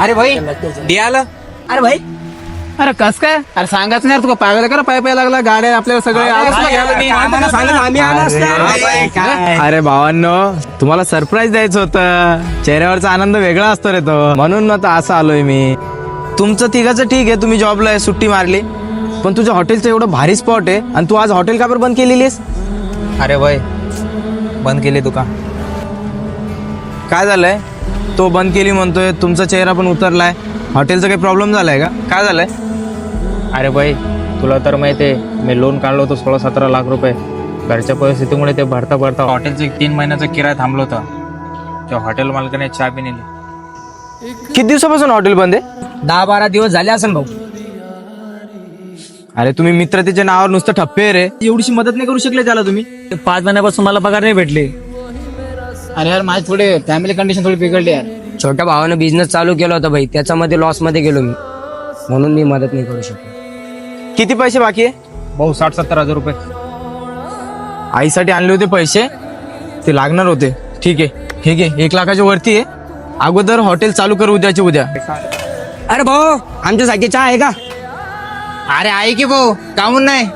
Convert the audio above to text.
अरे भाई डी आलं. अरे भाई अरे कस काय? अरे सांगायचं नाही तुला पाहायला करा पाय लागला गाड्या आपल्याला सगळे आम्हाला सांगा आम्ही आलो असतो. अरे भावांनो तुम्हाला सरप्राईज द्यायचं होतं. चेहऱ्यावरचा आनंद वेगळा असतो रे तो, म्हणून ना तर असं आलोय मी. तुमचं तिघाचं ठीक आहे, तुम्ही जॉबला आहे, सुट्टी मारली, पण तुझ्या हॉटेलचं एवढं भारी स्पॉट आहे आणि तू आज हॉटेल का बरं बंद केलेली आहेस? अरे भाई बंद केली दुकान. काय झालंय? तो बंद केली म्हणतोय, तुमचा चेहरा पण उतरलाय. हॉटेलचा काही प्रॉब्लेम झालाय का? काय झालंय? अरे भाई तुला तर माहिती आहे मी लोन काढलं होतं 16-17 लाख रुपये. घरच्या परिस्थितीमुळे ते भरता हॉटेलचं 3 महिन्याचा किराया थांबलं होतं. त्या हॉटेल मालकाने चहा बी नेली. किती दिवसापासून हॉटेल बंद आहे? 10-12 दिवस झाले असेल भाऊ. अरे तुम्ही मित्रतेच्या नावावर नुसतं ठप्पे आहे रे. एवढीशी मदत नाही करू शकले त्याला तुम्ही? 5 महिन्यापासून मला पगार नाही भेटले. अरे यार माझी थोडी फॅमिली कंडिशन थोडी बिघडली यार. छोट्या भावानं बिझनेस चालू केला होता भाई, त्याच्यामध्ये लॉस मध्ये गेलो मी, म्हणून मी मदत नाही करू शकलो. किती पैसे बाकी आहे? भाऊ 60-70 हजार रुपये. आईसाठी आणले होते पैसे, ते लागणार होते. ठीक आहे, हे घे, 1 लाखाच्या वरती आहे. अगोदर हॉटेल चालू कर उद्याच्या उद्या. अरे भाऊ आमच्यासाठी चहा आहे का? अरे आहे की भाऊ, कामून नाही.